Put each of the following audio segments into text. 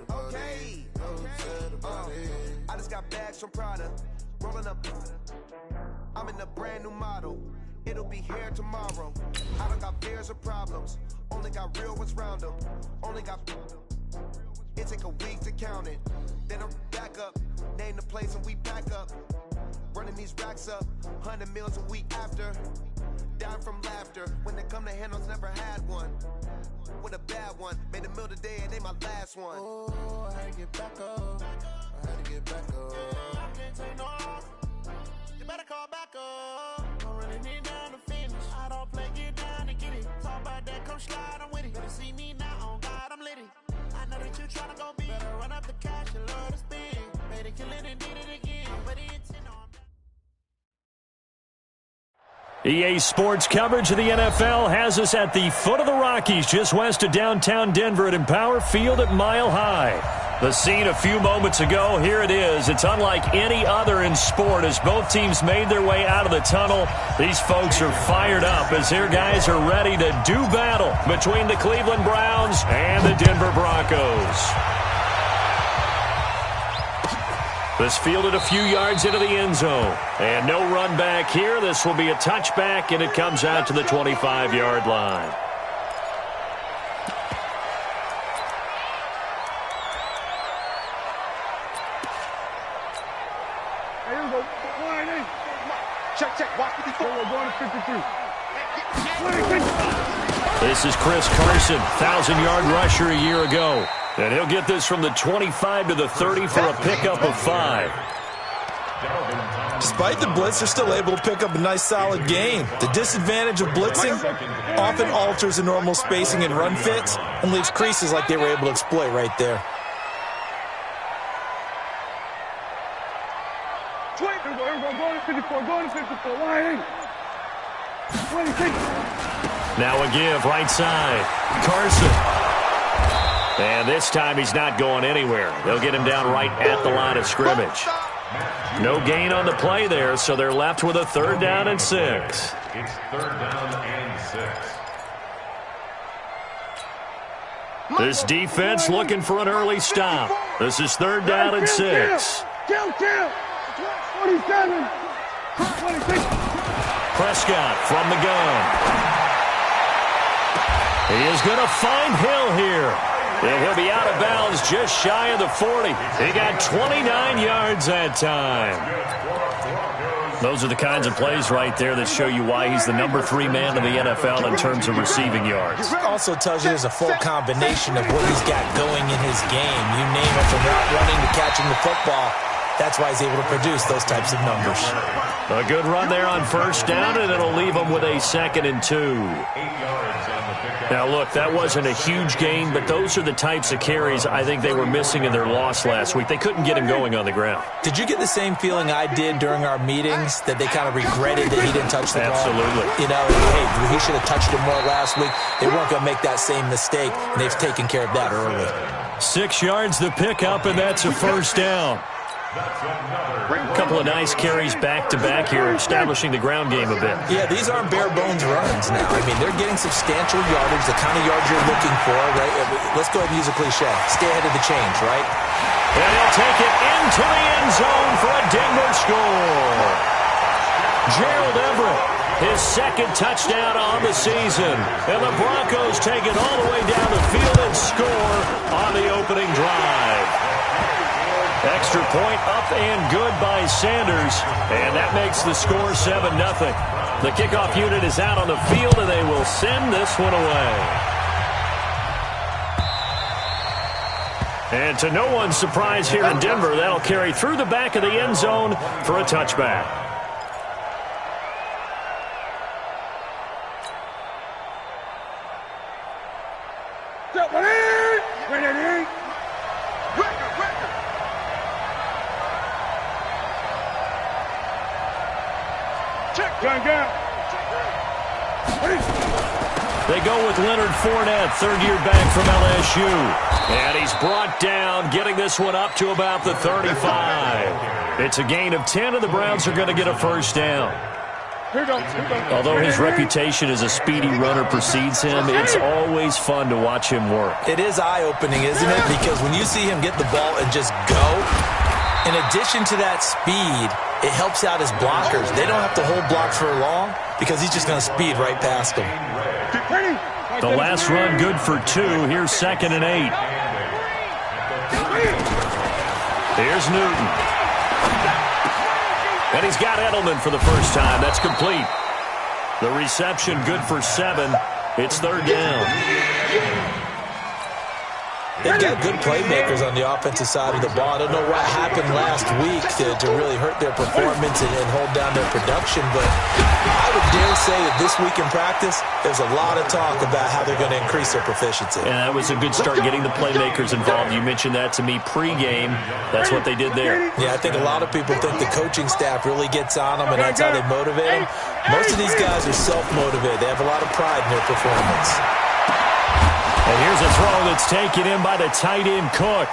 Okay. I just got bags from Prada. Rolling up. I'm in a brand new model. It'll be here tomorrow. I don't got fears or problems. Only got real ones round them. Only got. It take a week to count it. Then I'm back up. Name the place and we pack up. Running these racks up. 100 meals a week after. Down from laughter. When they come to handles, never had one. With a bad one. Made a meal today and they my last one. Oh, I had to get back up. I had to get back up. I can't take no loss. You better call back up. Don't really need down to finish. I don't play, get down and get it. Talk about that, come slide, I'm with it. Better see me now, on God, I'm litty. I know that you tryna go big. Better run up the cash and love to spin. Made it, kill it, and did it again. But the intent on EA Sports coverage of the NFL has us at the foot of the Rockies, just west of downtown Denver at Empower Field at Mile High. The scene a few moments ago, here it is. It's unlike any other in sport as both teams made their way out of the tunnel. These folks are fired up as their guys are ready to do battle between the Cleveland Browns and the Denver Broncos. This fielded a few yards into the end zone. And no run back here. This will be a touchback, and it comes out to the 25-yard line. Check. Watch the before. We're going to 53. This is Chris Carson, 1,000-yard rusher a year ago. And he'll get this from the 25 to the 30 for a pickup of 5. Despite the blitz, they're still able to pick up a nice, solid gain. The disadvantage of blitzing often alters the normal spacing and run fits and leaves creases like they were able to exploit right there. Now a give, right side. Carson. And this time he's not going anywhere. They'll get him down right at the line of scrimmage. No gain on the play there, so they're left with a 3rd down and 6. It's 3rd down and 6. This defense looking for an early stop. This is 3rd down and 6. Kill. 27. Prescott from the gun. He is going to find Hill here. And he'll be out of bounds just shy of the 40. He got 29 yards that time. Those are the kinds of plays right there that show you why he's the number 3 man in the NFL in terms of receiving yards. Also tells you there's a full combination of what he's got going in his game. You name it, from route running to catching the football. That's why he's able to produce those types of numbers. A good run there on 1st down, and it'll leave him with a 2nd and 2. Now, look, that wasn't a huge gain, but those are the types of carries I think they were missing in their loss last week. They couldn't get him going on the ground. Did you get the same feeling I did during our meetings, that they kind of regretted that he didn't touch the ball? Absolutely. You know, hey, he should have touched it more last week. They weren't going to make that same mistake, and they've taken care of that early. 6 yards the pickup, and that's a 1st down. A couple of nice carries back-to-back here, establishing the ground game a bit. Yeah, these aren't bare-bones runs now. I mean, they're getting substantial yardage, the kind of yards you're looking for, right? Let's go ahead and use a cliche. Stay ahead of the change, right? And he'll take it into the end zone for a Denver score. Gerald Everett, his 2nd touchdown on the season. And the Broncos take it all the way down the field and score on the opening drive. Extra point up and good by Sanders, and that makes the score 7-0. The kickoff unit is out on the field, and they will send this one away. And to no one's surprise here in Denver, that'll carry through the back of the end zone for a touchback. They go with Leonard Fournette, 3rd year back from LSU. And he's brought down, getting this one up to about the 35. It's a gain of 10, and the Browns are going to get a 1st down. Although his reputation as a speedy runner precedes him, it's always fun to watch him work. It is eye-opening, isn't it? Because when you see him get the ball and just go, in addition to that speed, it helps out his blockers. They don't have to hold blocks for long because he's just going to speed right past them. The last run good for 2. Here's 2nd and 8. Here's Newton. And he's got Edelman for the first time. That's complete. The reception good for 7. It's 3rd down. They've got good playmakers on the offensive side of the ball. I don't know what happened last week to really hurt their performance and hold down their production, but I would dare say that this week in practice, there's a lot of talk about how they're going to increase their proficiency. And that was a good start, getting the playmakers involved. You mentioned that to me pregame. That's what they did there. Yeah, I think a lot of people think the coaching staff really gets on them, and that's how they motivate them. Most of these guys are self-motivated. They have a lot of pride in their performance. And here's a throw that's taken in by the tight end, Cook.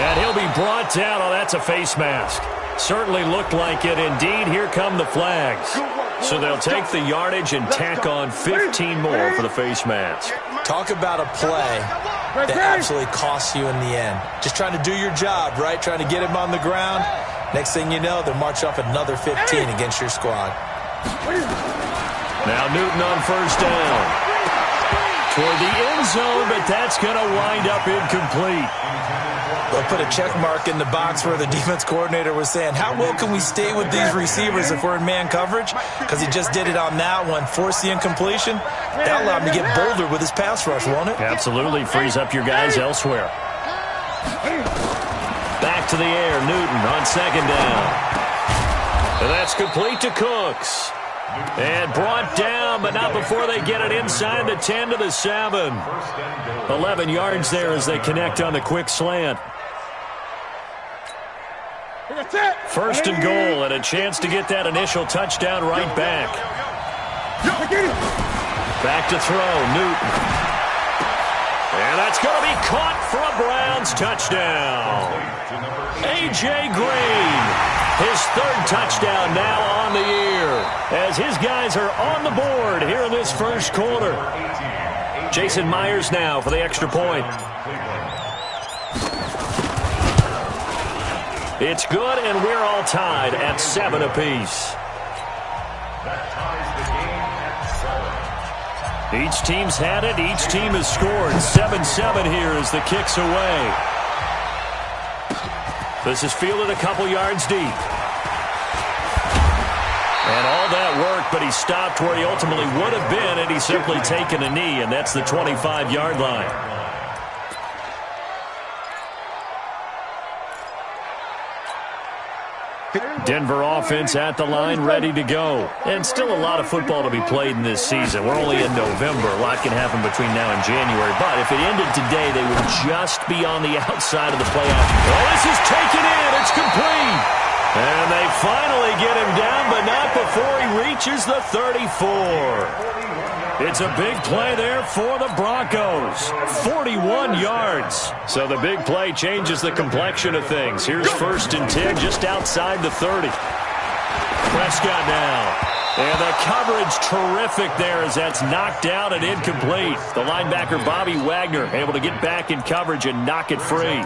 And he'll be brought down. Oh, that's a face mask. Certainly looked like it. Indeed, here come the flags. So they'll take the yardage and tack on 15 more for the face mask. Talk about a play that absolutely costs you in the end. Just trying to do your job, right? Trying to get him on the ground. Next thing you know, they'll march off another 15 against your squad. Now Newton on 1st down. Toward the end zone, but that's going to wind up incomplete. They'll put a check mark in the box where the defense coordinator was saying, how well can we stay with these receivers if we're in man coverage? Because he just did it on that one, forced the incompletion. That'll allow him to get bolder with his pass rush, won't it? Absolutely, frees up your guys elsewhere. Back to the air, Newton on 2nd down. And that's complete to Cooks. And brought down, but not before they get it inside the 10 to the 7. 11 yards there as they connect on the quick slant. 1st and goal, and a chance to get that initial touchdown right back. Back to throw, Newton. And that's going to be caught for a Browns touchdown. A.J. Green. His 3rd touchdown now on the year as his guys are on the board here in this 1st quarter. Jason Myers now for the extra point. It's good, and we're all tied at 7 apiece. Each team's had it. Each team has scored. 7-7 here as the kick's away. This is fielded a couple yards deep. And all that work, but he stopped where he ultimately would have been, and he's simply taken a knee, and that's the 25-yard line. Denver offense at the line, ready to go. And still a lot of football to be played in this season. We're only in November. A lot can happen between now and January. But if it ended today, they would just be on the outside of the playoff. Well, this is taken in. It's complete. And they finally get him down, but not before he reaches the 34. It's a big play there for the Broncos. 41 yards. So the big play changes the complexion of things. Here's 1st and 10 just outside the 30. Prescott now. And the coverage terrific there as that's knocked out and incomplete. The linebacker Bobby Wagner able to get back in coverage and knock it free.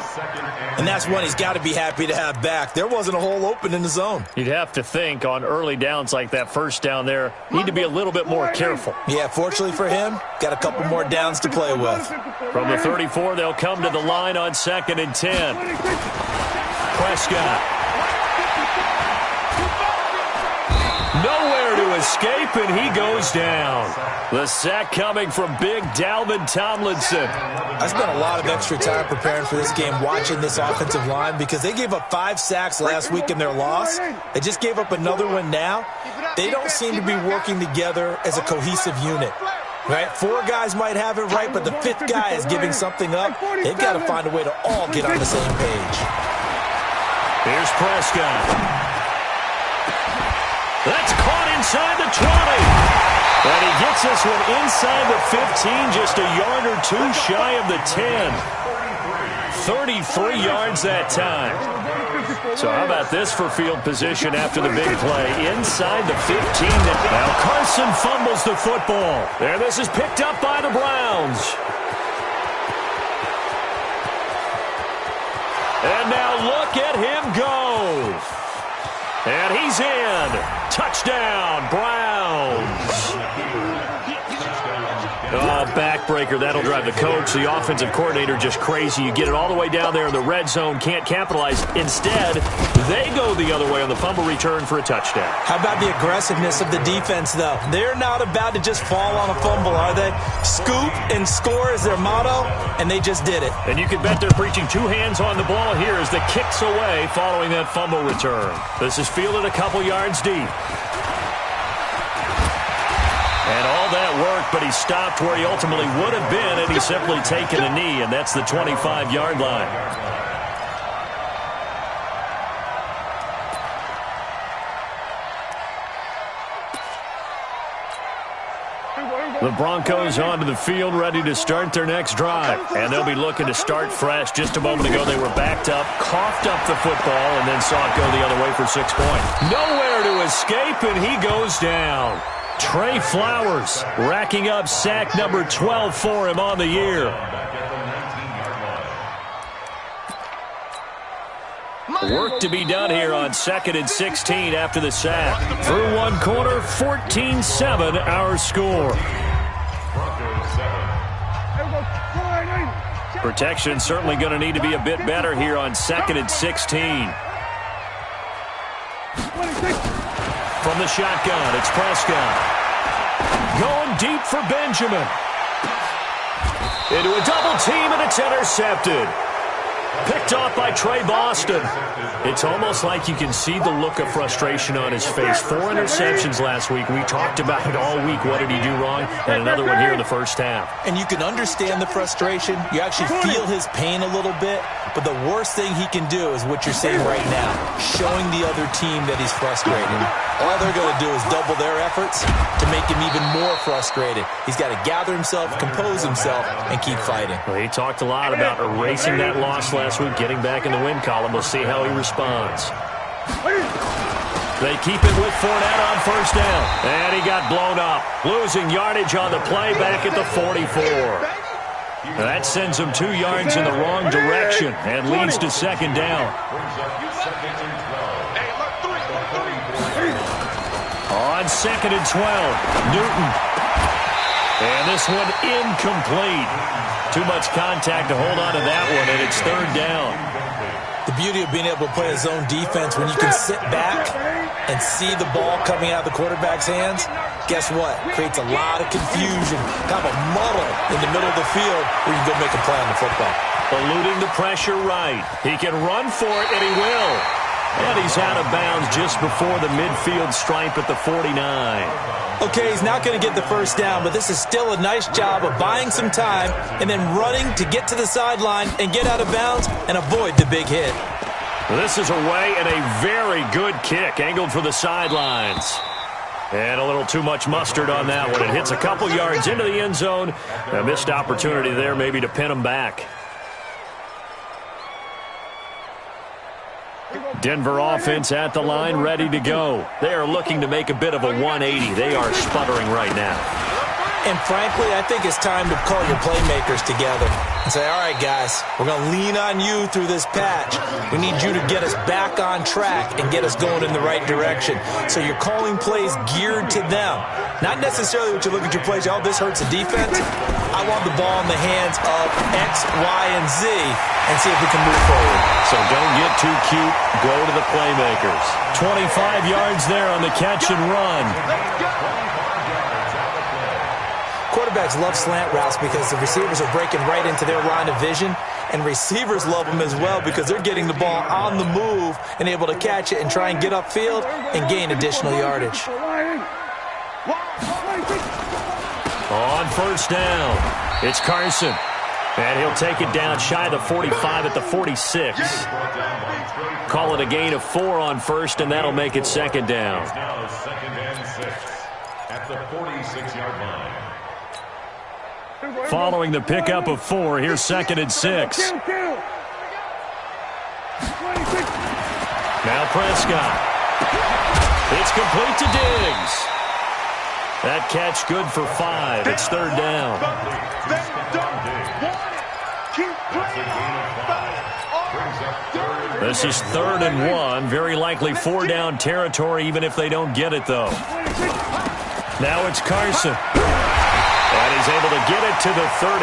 And that's one he's got to be happy to have back. There wasn't a hole open in the zone. You'd have to think on early downs like that 1st down there, need to be a little bit more careful. Yeah, fortunately for him, got a couple more downs to play with. From the 34, they'll come to the line on 2nd and 10. Prescott. Nowhere to escape, and he goes down. The sack coming from big Dalvin Tomlinson. I spent a lot of extra time preparing for this game, watching this offensive line, because they gave up 5 sacks last week in their loss. They just gave up another one now. They don't seem to be working together as a cohesive unit. Right? 4 guys might have it right, but the 5th guy is giving something up. They've got to find a way to all get on the same page. Here's Prescott. That's caught inside the 20. And he gets this one inside the 15, just a yard or two shy of the 10. 33 yards that time. So how about this for field position after the big play? Inside the 15. Now Carson fumbles the football. And this is picked up by the Browns. And now look at him go. And he's in. Touchdown, Browns. Backbreaker. That'll drive the coach, the offensive coordinator, just crazy. You get it all the way down there in the red zone, can't capitalize. Instead, they go the other way on the fumble return for a touchdown. How about the aggressiveness of the defense, though? They're not about to just fall on a fumble, are they? Scoop and score is their motto, and they just did it. And you can bet they're preaching two hands on the ball here as the kick's away following that fumble return. This is fielded a couple yards deep. And all that work, but he stopped where he ultimately would have been had he simply taken a knee, and that's the 25-yard line. The Broncos onto the field, ready to start their next drive. And they'll be looking to start fresh. Just a moment ago, they were backed up, coughed up the football, and then saw it go the other way for 6 points. Nowhere to escape, and he goes down. Trey Flowers racking up sack number 12 for him on the year. Work to be done here on 2nd and 16 after the sack. Through one quarter, 14-7 our score. Protection certainly going to need to be a bit better here on 2nd and 16. From the shotgun, it's Prescott. Going deep for Benjamin. Into a double team, and it's intercepted. Picked off by Trey Boston. It's almost like you can see the look of frustration on his face. 4 interceptions last week. We talked about it all week. What did he do wrong? And another one here in the first half. And you can understand the frustration. You actually feel his pain a little bit. But the worst thing he can do is what you're saying right now, showing the other team that he's frustrated. All they're going to do is double their efforts to make him even more frustrated. He's got to gather himself, compose himself, and keep fighting. Well, he talked a lot about erasing that loss last week, getting back in the win column. We'll see how he responds. They keep it with Fournette on first down. And he got blown up, losing yardage on the play back at the 44. That sends him 2 yards in the wrong direction and leads to second down. On 2nd and 12, Newton. And this one incomplete. Too much contact to hold on to that one, and it's third down. The beauty of being able to play a zone defense when you can sit back and see the ball coming out of the quarterback's hands, guess what? Creates a lot of confusion, kind of a muddle in the middle of the field where you can go make a play on the football. Eluding the pressure right. He can run for it, and he will. And he's out of bounds just before the midfield stripe at the 49. Okay, he's not going to get the first down, but this is still a nice job of buying some time and then running to get to the sideline and get out of bounds and avoid the big hit. This is away and a very good kick, angled for the sidelines. And a little too much mustard on that one. It hits a couple yards into the end zone. A missed opportunity there maybe to pin him back. Denver offense at the line, ready to go. They are looking to make a bit of a 180. They are sputtering right now. And frankly, I think it's time to call your playmakers together and say, all right, guys, we're going to lean on you through this patch. We need you to get us back on track and get us going in the right direction. So you're calling plays geared to them. Not necessarily what you look at your plays, oh, this hurts the defense. I want the ball in the hands of X, Y, and Z and see if we can move forward. So don't get too cute. Go to the playmakers. 25 yards there on the catch and run. Quarterbacks love slant routes because the receivers are breaking right into their line of vision, and receivers love them as well because they're getting the ball on the move and able to catch it and try and get upfield and gain additional yardage. On first down, it's Carson. And he'll take it down shy of the 45 at the 46. Call it a gain of 4 on first, and that'll make it second down. at the 46-yard line. Following the pickup of 4, here's 2nd and 6. Now Prescott. It's complete to Diggs. That catch good for 5. It's 3rd down. This is 3rd and 1. Very likely 4-down territory, even if they don't get it, though. Now it's Carson. And he's able to get it to the 33.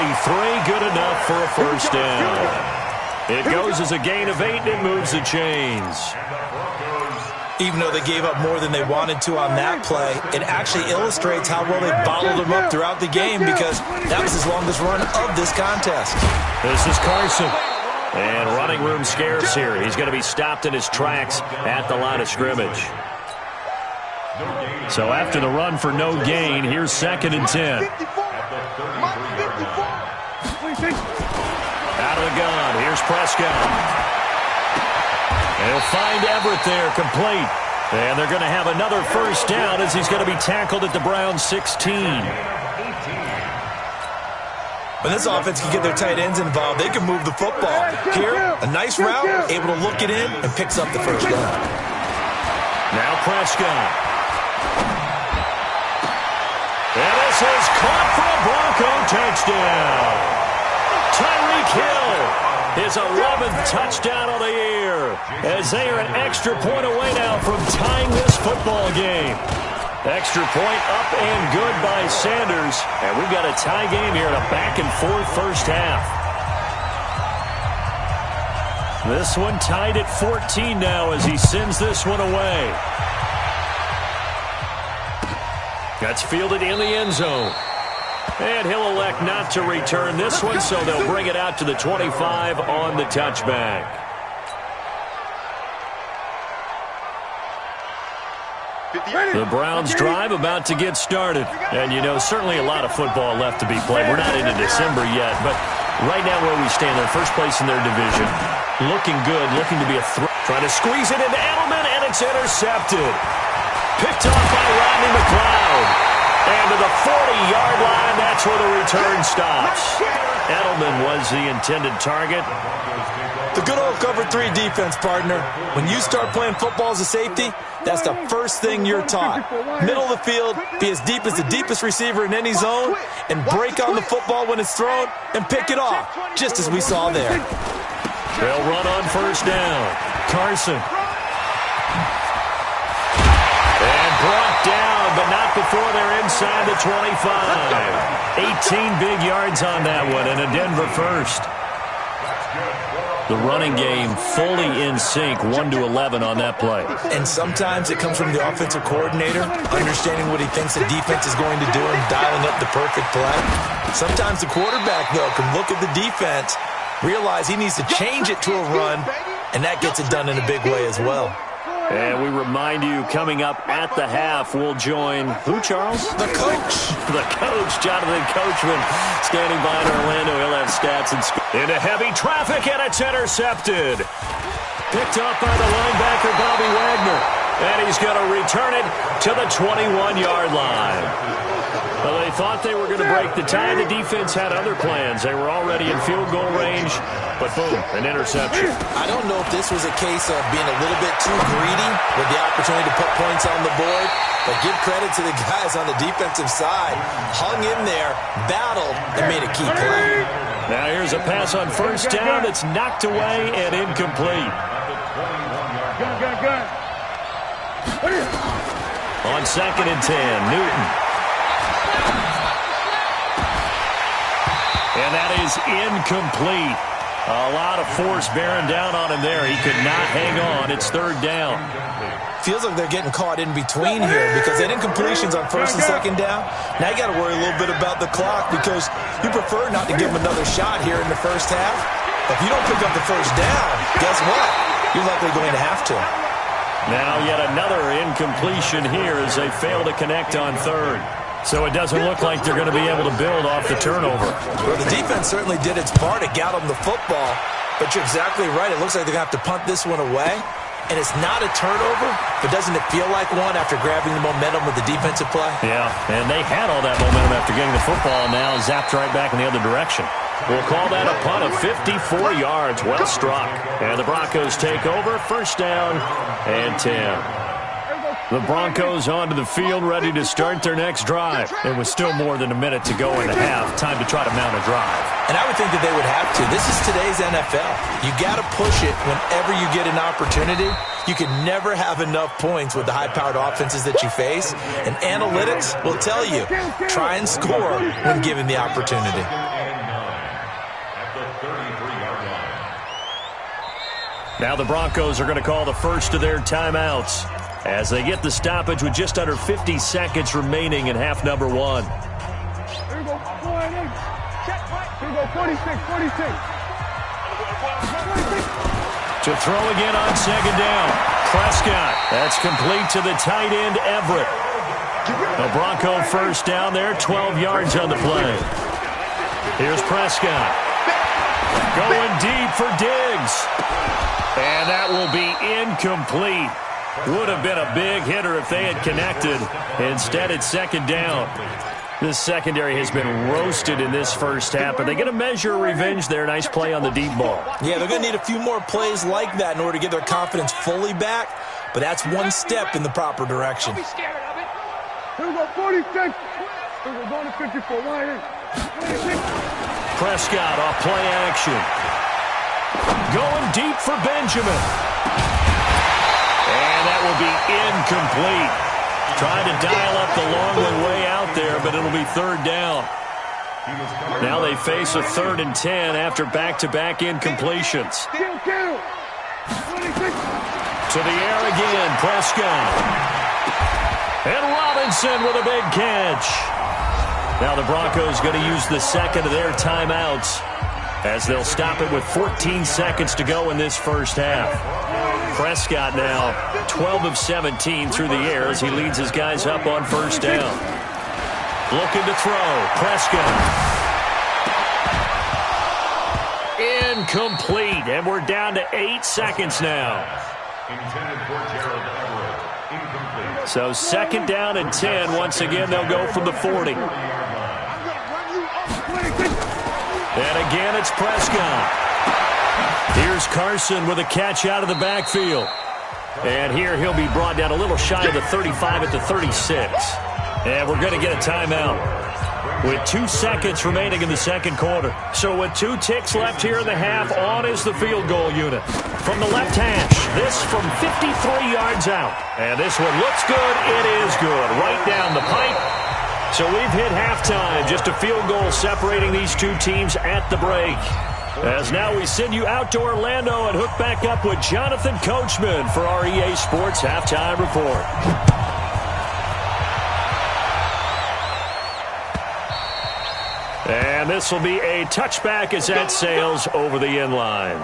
Good enough for a 1st down. It goes as a gain of 8, and it moves the chains. Even though they gave up more than they wanted to on that play, it actually illustrates how well they bottled them up throughout the game, because that was his longest run of this contest. This is Carson. And running room scarce here. He's going to be stopped in his tracks at the line of scrimmage. So after the run for no gain, here's 2nd and 10. Out of the gun. Here's Prescott. He'll find Everett there, complete. And they're going to have another 1st down as he's going to be tackled at the Browns' 16. When this offense can get their tight ends involved, they can move the football. Here, a nice route, able to look it in, and picks up the 1st down. Now Prescott. And this is caught for a Bronco touchdown. Tyreek Hill, his 11th touchdown of the year, as they are an extra point away now from tying this football game. Extra point up and good by Sanders, and we've got a tie game here in a back-and-forth 1st half. This one tied at 14 now as he sends this one away. That's fielded in the end zone. And he'll elect not to return this one, so they'll bring it out to the 25 on the touchback. The Browns drive about to get started. And, you know, certainly a lot of football left to be played. We're not into December yet, but right now where we stand, they're first place in their division. Looking good, looking to be a threat. Trying to squeeze it into Edelman, and it's intercepted. Picked off by Rodney McLeod. And to the 40-yard line, that's where the return stops. Edelman was the intended target. The good old cover 3 defense, partner. When you start playing football as a safety, that's the first thing you're taught. Middle of the field, be as deep as the deepest receiver in any zone, and break on the football when it's thrown and pick it off, just as we saw there. They'll run on 1st down. Carson. And brought down, but not before they're inside the 25. 18 big yards on that one, and a Denver 1st. The running game fully in sync, 1-11 on that play. And sometimes it comes from the offensive coordinator, understanding what he thinks the defense is going to do and dialing up the perfect play. Sometimes the quarterback, though, can look at the defense, realize he needs to change it to a run, and that gets it done in a big way as well. And we remind you, coming up at the half, we'll join who, Charles? The coach. The coach, Jonathan Coachman, standing by in Orlando. He'll have stats and into heavy traffic, and it's intercepted. Picked up by the linebacker, Bobby Wagner. And he's going to return it to the 21-yard line. Well, they thought they were going to break the tie. The defense had other plans. They were already in field goal range, but boom, an interception. I don't know if this was a case of being a little bit too greedy with the opportunity to put points on the board, but give credit to the guys on the defensive side. Hung in there, battled, and made a key play. Now here's a pass on 1st down that's knocked away and incomplete. On 2nd and 10, Newton. And that is incomplete. A lot of force bearing down on him there. He could not hang on. It's 3rd down. Feels like they're getting caught in between here because they had incompletions on 1st and 2nd down. Now you got to worry a little bit about the clock because you prefer not to give them another shot here in the 1st half. If you don't pick up the 1st down, guess what? You're likely going to have to. Now yet another incompletion here as they fail to connect on 3rd. So it doesn't look like they're going to be able to build off the turnover. Well, the defense certainly did its part to gather them the football, but you're exactly right. It looks like they're going to have to punt this one away. and it's not a turnover, but doesn't it feel like one after grabbing the momentum with the defensive play? Yeah, and they had all that momentum after getting the football, now zapped right back in the other direction. We'll call that a punt of 54 yards. Well struck. And the Broncos take over. First down and 10. The Broncos onto the field, ready to start their next drive. It was still more than a minute to go in the half. Time to try to mount a drive. And I would think that they would have to. This is today's NFL. You got to push it whenever you get an opportunity. You can never have enough points with the high-powered offenses that you face. And analytics will tell you, try and score when given the opportunity. Now the Broncos are going to call the first of their timeouts as they get the stoppage with just under 50 seconds remaining in half number one. Here we go, 4-8. Check, right. Here we go, 46. To throw again on second down. Prescott. That's complete to the tight end, Everett. A Bronco first down there, 12 yards on the play. Here's Prescott. Going deep for Diggs. And that will be incomplete. Would have been a big hitter if they had connected. Instead, it's second down. This secondary has been roasted in this first half, but they get a measure of revenge there. Nice play on the deep ball. Yeah, they're going to need a few more plays like that in order to get their confidence fully back, but that's one step in the proper direction. Don't be scared of it. Here we go, 46. Here we go, going to 54. 1-8. Prescott off play action. Going deep for Benjamin. And that will be incomplete. Trying to dial up the long one way out there, but it'll be third down. Now they face a 3rd and 10 after back-to-back incompletions. To the air again, Prescott. And Robinson with a big catch. Now the Broncos going to use the second of their timeouts as they'll stop it with 14 seconds to go in this first half. Prescott now 12 of 17 through the air as he leads his guys up on first down. Looking to throw. Prescott. Incomplete. And we're down to 8 seconds now. So second down and 10. Once again, they'll go from the 40. And again, it's Prescott. Here's Carson with a catch out of the backfield. And here he'll be brought down a little shy of the 35 at the 36. And we're going to get a timeout with 2 seconds remaining in the second quarter. So with 2 ticks left here in the half, on is the field goal unit. From the left hash, this from 53 yards out. And this one looks good. It is good. Right down the pipe. So we've hit halftime. Just a field goal separating these two teams at the break. As now we send you out to Orlando and hook back up with Jonathan Coachman for our EA Sports Halftime Report. And this will be a touchback as that sails over the end line.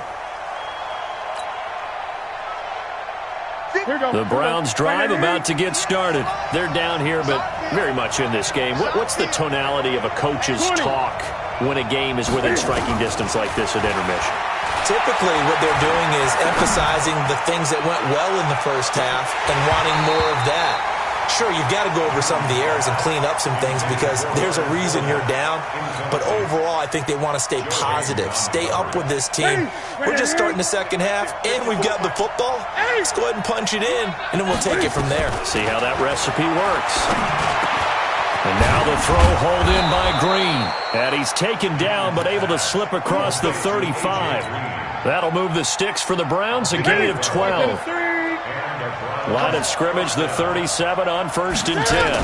The Browns drive about to get started. They're down here, but very much in this game. What's the tonality of a coach's talk when a game is within striking distance like this at intermission? Typically, what they're doing is emphasizing the things that went well in the first half and wanting more of that. Sure, you've got to go over some of the errors and clean up some things because there's a reason you're down. But overall, I think they want to stay positive, stay up with this team. We're just starting the second half, and we've got the football. Let's go ahead and punch it in, and then we'll take it from there. See how that recipe works. And now the throw hauled in by Green. And he's taken down, but able to slip across the 35. That'll move the sticks for the Browns, a gain of 12. Line of scrimmage, the 37 on 1st and 10.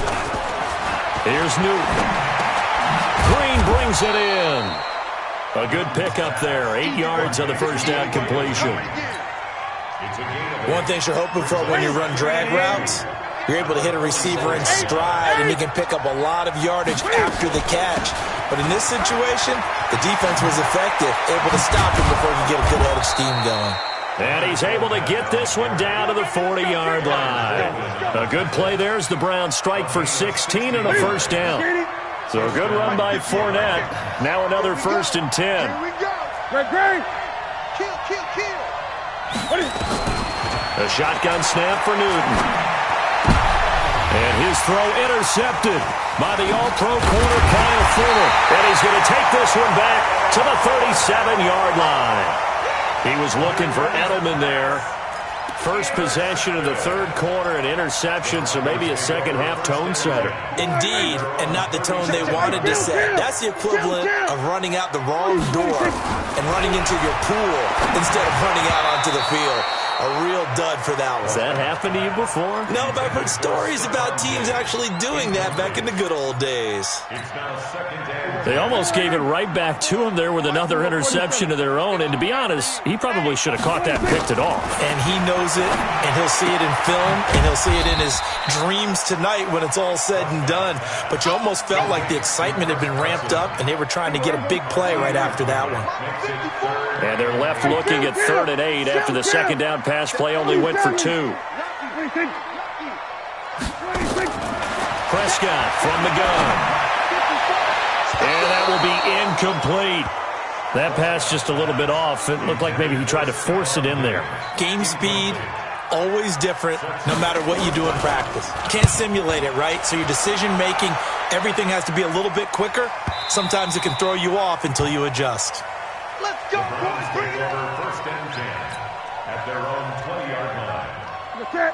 Here's Newton. Green brings it in. A good pickup there. 8 yards on the first down completion. One thing you're hoping for when you run drag routes, you're able to hit a receiver in stride, and you can pick up a lot of yardage after the catch. But in this situation, the defense was effective, able to stop him before he could get a good head of steam going. And he's able to get this one down to the 40-yard line. A good play there as the Browns strike for 16 and a first down. So a good run by Fournette. Now another 1st and 10. Here we go. Great. Kill. A shotgun snap for Newton. And his throw intercepted by the All-Pro corner, Kyle Fuller. And he's going to take this one back to the 37-yard line. He was looking for Edelman there. First possession of the third quarter, an interception, so maybe a second-half tone setter. Indeed, and not the tone they wanted to set. That's the equivalent of running out the wrong door and running into your pool instead of running out onto the field. A real dud for that one. Has that happened to you before? No, but I've heard stories about teams actually doing that back in the good old days. They almost gave it right back to him there with another interception of their own. And to be honest, he probably should have caught that and picked it off. And he knows it, and he'll see it in film, and he'll see it in his dreams tonight when it's all said and done. But you almost felt like the excitement had been ramped up, and they were trying to get a big play right after that one. And they're left looking at 3rd and 8 after the second down pass play only went for 2. Prescott from the gun. And that will be incomplete. That pass just a little bit off. It looked like maybe he tried to force it in there. Game speed, always different no matter what you do in practice. You can't simulate it, right? So your decision-making, everything has to be a little bit quicker. Sometimes it can throw you off until you adjust. Let's go, boys. Bring it up. First and 10 at their own 20-yard line.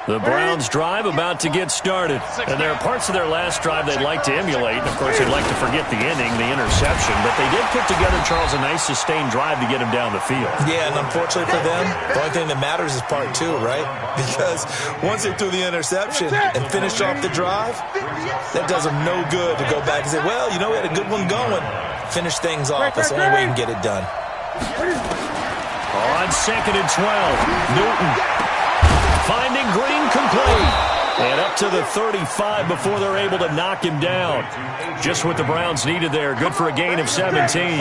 The Browns drive about to get started. And there are parts of their last drive they'd like to emulate. Of course, they'd like to forget the inning, the interception. But they did put together, Charles, a nice sustained drive to get him down the field. Yeah, and unfortunately for them, the only thing that matters is part 2, right? Because once they threw the interception and finished off the drive, that does them no good to go back and say, well, you know, we had a good one going. Finish things off. That's the only way you can get it done. On 2nd and 12, Newton finding Green complete. And up to the 35 before they're able to knock him down. Just what the Browns needed there. Good for a gain of 17.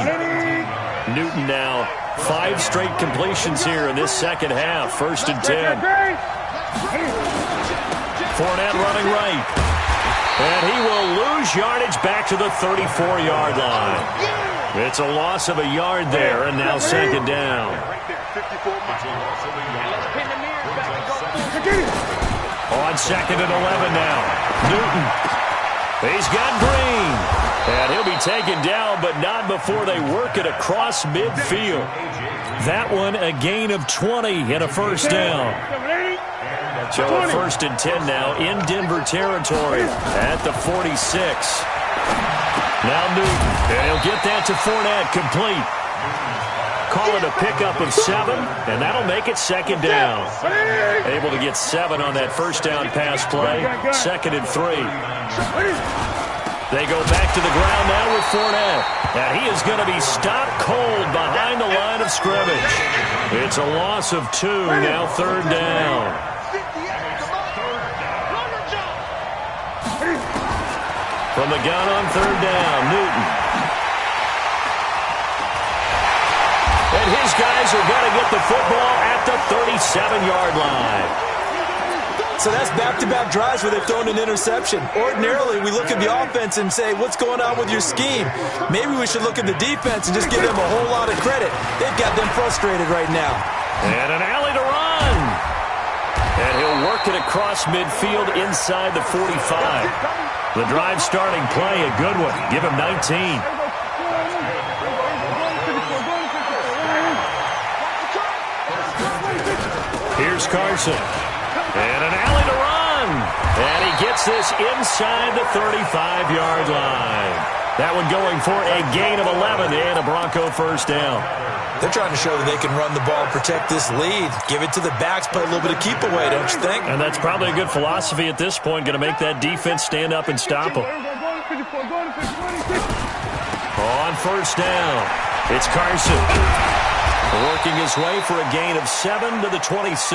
Newton now 5 straight completions here in this second half. 1st and 10. Fournette running right. And he will lose yardage back to the 34-yard line. It's a loss of a yard there, and now 2nd down. On 2nd and 11 now. Newton. He's got Green. And he'll be taken down, but not before they work it across midfield. That one a gain of 20 and a 1st down. So a 1st and 10 now in Denver territory at the 46. Now Newton, and he'll get that to Fournette, complete. Call it a pickup of 7, and that'll make it 2nd down. Able to get 7 on that 1st down pass play. 2nd and 3. They go back to the ground now with Fournette. And he is going to be stopped cold behind the line of scrimmage. It's a loss of 2, now 3rd down. From the gun on 3rd down, Newton. And his guys are going to get the football at the 37-yard line. So that's back-to-back drives where they've thrown an interception. Ordinarily, we look at the offense and say, what's going on with your scheme? Maybe we should look at the defense and just give them a whole lot of credit. They've got them frustrated right now. And an alley to run. And he'll work it across midfield inside the 45. The drive starting play, a good one. Give him 19. Here's Carson. And an alley to run. And he gets this inside the 35-yard line. That one going for a gain of 11 and a Bronco 1st down. They're trying to show that they can run the ball and protect this lead. Give it to the backs, play a little bit of keep away, don't you think? And that's probably a good philosophy at this point. Going to make that defense stand up and stop them. On 1st down, it's Carson. Working his way for a gain of 7 to the 26.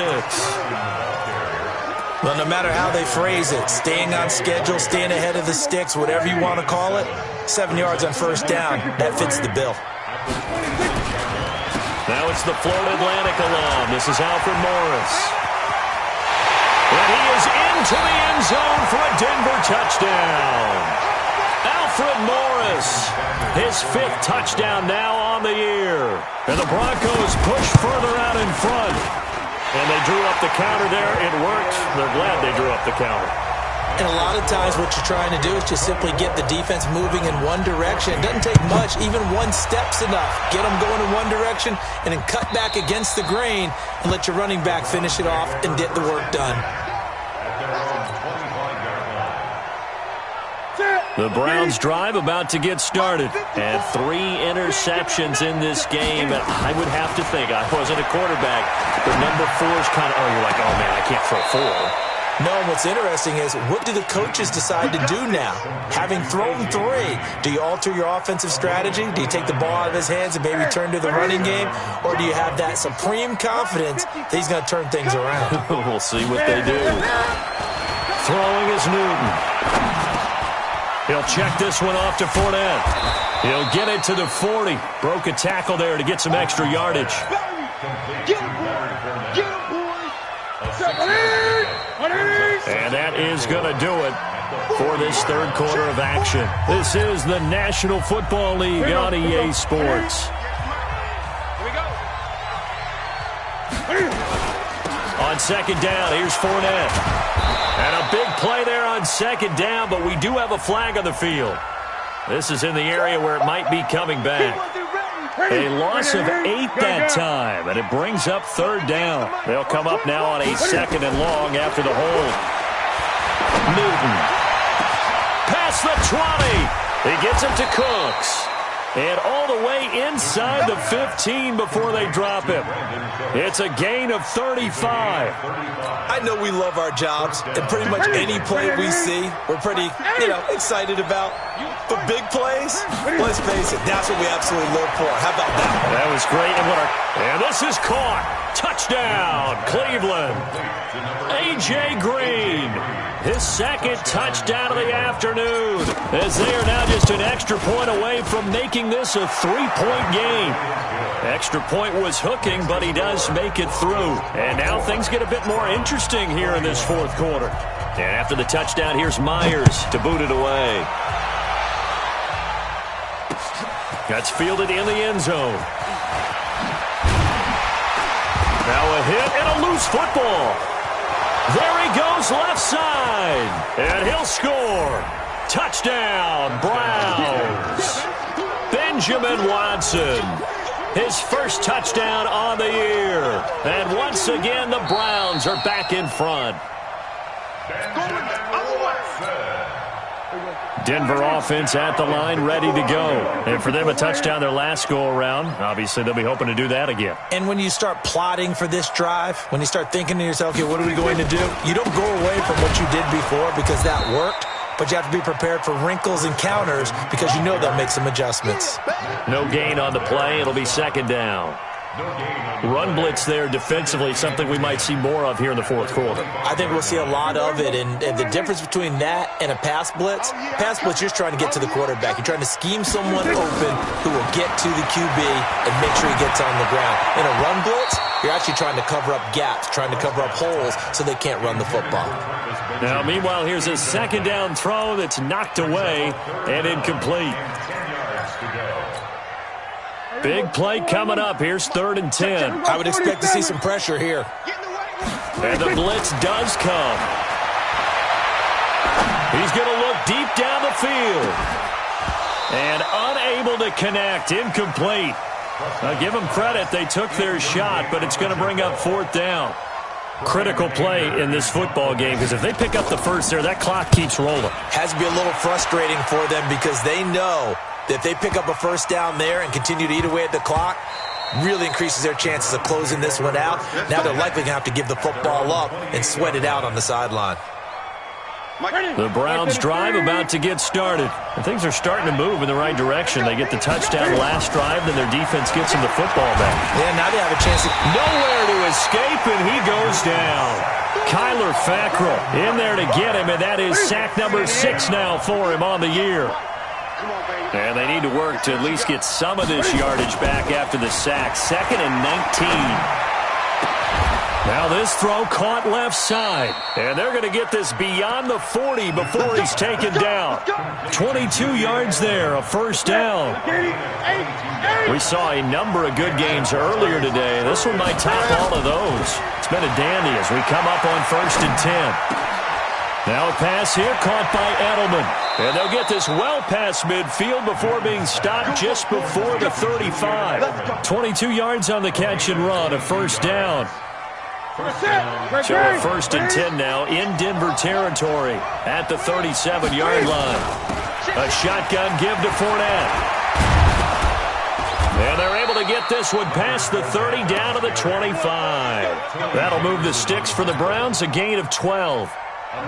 Well, no matter how they phrase it, staying on schedule, staying ahead of the sticks, whatever you want to call it, 7 yards on 1st down, that fits the bill. Now it's the Florida Atlantic alum. This is Alfred Morris. And he is into the end zone for a Denver touchdown. Alfred Morris, his 5th touchdown now on the year. And the Broncos push further out in front. And they drew up the counter there. It worked. They're glad they drew up the counter. And a lot of times what you're trying to do is just simply get the defense moving in one direction. It doesn't take much. Even one step's enough. Get them going in one direction and then cut back against the grain and let your running back finish it off and get the work done. The Browns drive about to get started. And 3 interceptions in this game. And I would have to think, I wasn't a quarterback, but number 4 is kind of, you're like, oh, man, I can't throw 4. No, what's interesting is what do the coaches decide to do now? Having thrown 3, do you alter your offensive strategy? Do you take the ball out of his hands and maybe turn to the running game? Or do you have that supreme confidence that he's going to turn things around? We'll see what they do. Throwing is Newton. He'll check this one off to Fournette. He'll get it to the 40. Broke a tackle there to get some extra yardage. And that is going to do it for this third quarter of action. This is the National Football League on EA Sports. On second down, here's Fournette. And a big play there on second down, but we do have a flag on the field. This is in the area where it might be coming back. A loss of 8 that time, and it brings up third down. They'll come up now on a second and long after the hold. Newton. Past the 20. He gets it to Cooks. And all the way inside the 15 before they drop him. It's a gain of 35. I know we love our jobs, and pretty much any play we see, we're pretty, excited about. But big plays, let's face it, that's what we absolutely live for. How about that? That was great. And this is caught. Touchdown, Cleveland. A.J. Green. His second touchdown of the afternoon, as they are now just an extra point away from making this a 3-point game. Extra point was hooking, but he does make it through. And now things get a bit more interesting here in this fourth quarter. And after the touchdown, here's Myers to boot it away. That's fielded in the end zone. Now a hit and a loose football. There he goes left side. And he'll score. Touchdown, Browns. Benjamin Watson. His first touchdown on the year. And once again, the Browns are back in front. Denver offense at the line, ready to go. And for them, a touchdown their last go-around. Obviously, they'll be hoping to do that again. And when you start plotting for this drive, when you start thinking to yourself, okay, what are we going to do? You don't go away from what you did before because that worked, but you have to be prepared for wrinkles and counters because you know they'll make some adjustments. No gain on the play. It'll be second down. Run blitz there defensively, something we might see more of here in the fourth quarter. I think we'll see a lot of it, and the difference between that and a pass blitz, you're just trying to get to the quarterback. You're trying to scheme someone open who will get to the QB and make sure he gets on the ground. In a run blitz, you're actually trying to cover up gaps, trying to cover up holes so they can't run the football. Now, meanwhile, here's a second down throw that's knocked away and incomplete. Big play coming up. Here's 3rd and 10. I would expect to see some pressure here. And the blitz does come. He's going to look deep down the field. And unable to connect. Incomplete. Now, give them credit. They took their shot, but it's going to bring up 4th down. Critical play in this football game because if they pick up the first there, that clock keeps rolling. Has to be a little frustrating for them because they know that if they pick up a first down there and continue to eat away at the clock, really increases their chances of closing this one out. Now they're likely going to have to give the football up and sweat it out on the sideline. The Browns drive about to get started. And things are starting to move in the right direction. They get the touchdown last drive, then their defense gets them the football back. Yeah, now they have a chance to... Nowhere to escape, and he goes down. Kyler Fackrell in there to get him, and that is sack number 6 now for him on the year. And they need to work to at least get some of this yardage back after the sack. 2nd and 19. Now this throw caught left side. And they're going to get this beyond the 40 before he's taken down. 22 yards there, a first down. We saw a number of good games earlier today. This one might top all of those. It's been a dandy as we come up on 1st and 10. Now a pass here caught by Edelman. And they'll get this well past midfield before being stopped just before the 35. 22 yards on the catch and run, a first down. So a 1st and 10 now in Denver territory at the 37-yard line. A shotgun give to Fournette. And they're able to get this one past the 30 down to the 25. That'll move the sticks for the Browns, a gain of 12. On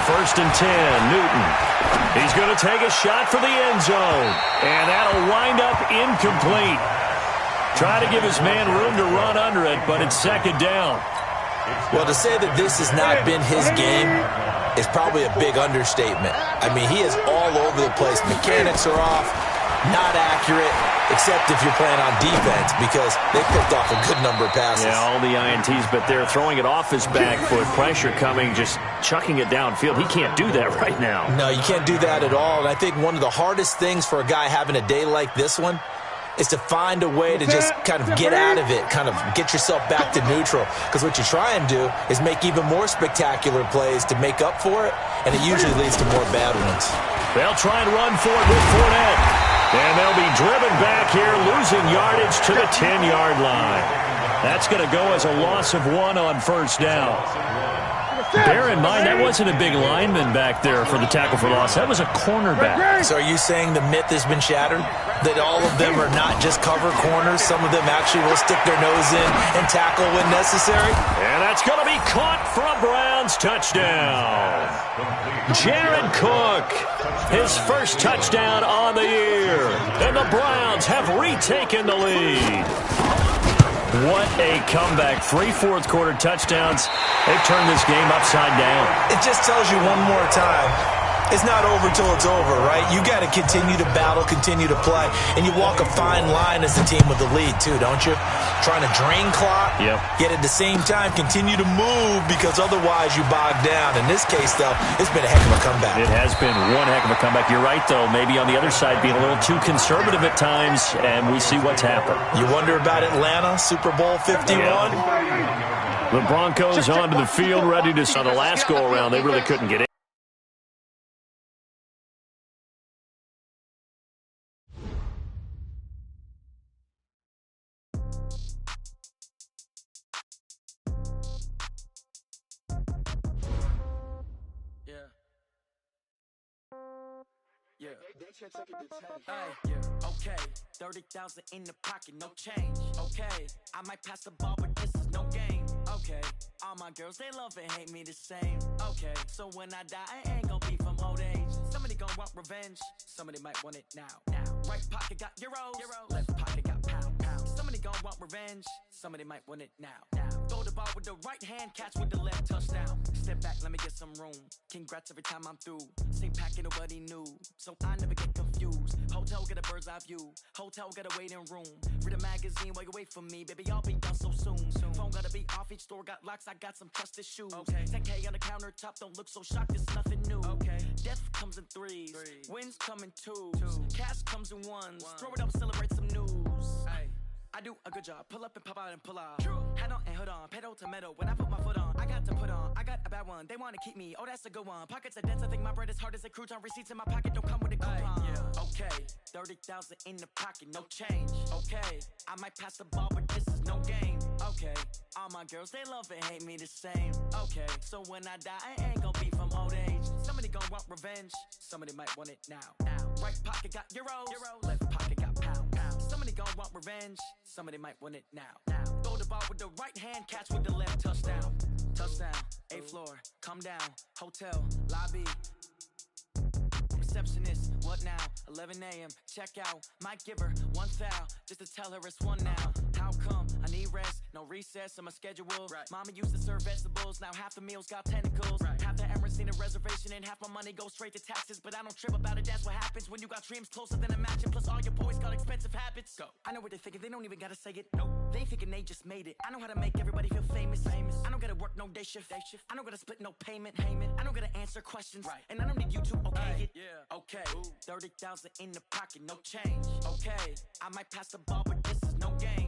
1st and 10, Newton. He's going to take a shot for the end zone. And that'll wind up incomplete. Try to give his man room to run under it, but it's 2nd down. Well, to say that this has not been his game is probably a big understatement. I mean, he is all over the place. Mechanics are off, not accurate, except if you're playing on defense because they picked off a good number of passes. Yeah, all the INTs, but they're throwing it off his back foot. Pressure coming, just chucking it downfield. He can't do that right now. No, you can't do that at all. And I think one of the hardest things for a guy having a day like this one is to find a way to just kind of get out of it, kind of get yourself back to neutral. Because what you try and do is make even more spectacular plays to make up for it, and it usually leads to more bad ones. They'll try and run for it with Fournette. And they'll be driven back here, losing yardage to the 10-yard line. That's going to go as a loss of 1 on 1st down. Bear in mind, that wasn't a big lineman back there for the tackle for loss. That was a cornerback. So are you saying the myth has been shattered? That all of them are not just cover corners? Some of them actually will stick their nose in and tackle when necessary? And that's going to be caught for a Browns touchdown. Jared Cook, his first touchdown on the year. And the Browns have retaken the lead. What a comeback. 3 fourth-quarter touchdowns. They've turned this game upside down. It just tells you one more time, it's not over till it's over, right? You got to continue to battle, continue to play. And you walk a fine line as the team with the lead, too, don't you? Trying to drain clock, yet at the same time continue to move because otherwise you bog down. In this case, though, it's been a heck of a comeback. It has been one heck of a comeback. You're right, though. Maybe on the other side being a little too conservative at times, and we see what's happened. You wonder about Atlanta, Super Bowl 51? The Broncos onto the field, ready to on the last go-around. They really couldn't get in. Okay, 30,000 in the pocket, no change. Okay, I might pass the ball, but this is no game. Okay, all my girls, they love and hate me the same. Okay, so when I die, I ain't gonna be from old age. Somebody gonna want revenge, somebody might want it now. Right pocket got euros, left pocket got pound. Somebody gonna want revenge, somebody might want it now. Throw the ball with the right hand, catch with the left, touchdown. Step back, let me get some room. Congrats every time I'm through. Same packet, nobody knew, so I never get confused. Hotel get a bird's eye view. Hotel get a waiting room. Read a magazine while you wait for me. Baby, I'll be done so soon. Phone gotta be off. Each store got locks. I got some trusted shoes. 10K on the countertop. Don't look so shocked. It's nothing new. Death comes in threes. Wins come in twos. Cash comes in ones. Throw it up, celebrate some news. I do a good job. Pull up and pop out and pull out. Head on and hood on. Pedal to metal. When I put my foot on, I got to put on. I got a bad one. They want to keep me. Oh, that's a good one. Pockets are dense. I think my bread is hard as a crouton. Receipts in my pocket don't come with a coupon. Okay, 30,000 in the pocket, no change. Okay, I might pass the ball, but this is no game. Okay, all my girls, they love and hate me the same. Okay, so when I die, I ain't gonna be from old age. Somebody gonna want revenge. Somebody might want it now. Right pocket got euros. Left pocket got pound. Somebody gonna want revenge. Somebody might want it now. Throw the ball with the right hand, catch with the left, touchdown. Touchdown, 8th floor, come down, hotel, lobby. Receptionist, what now? 11 a.m., check out. Might give her one foul, just to tell her it's one now. How come? I need rest, no recess on my schedule. Mama used to serve vegetables, now half the meals got tentacles. Half the errands seen a reservation and half my money goes straight to taxes. But I don't trip about it, that's what happens when you got dreams closer than a match. And plus all your boys got expensive habits. Go. I know what they're thinking, they don't even gotta say it. No, they ain't thinking they just made it. I know how to make everybody feel famous. I don't gotta work no day shift. I don't gotta split no payment. I don't gotta answer questions. Right. And I don't need you to okay it. Yeah. Okay. Ooh. 30,000 in the pocket, no change. Okay. I might pass the ball, but this is no game.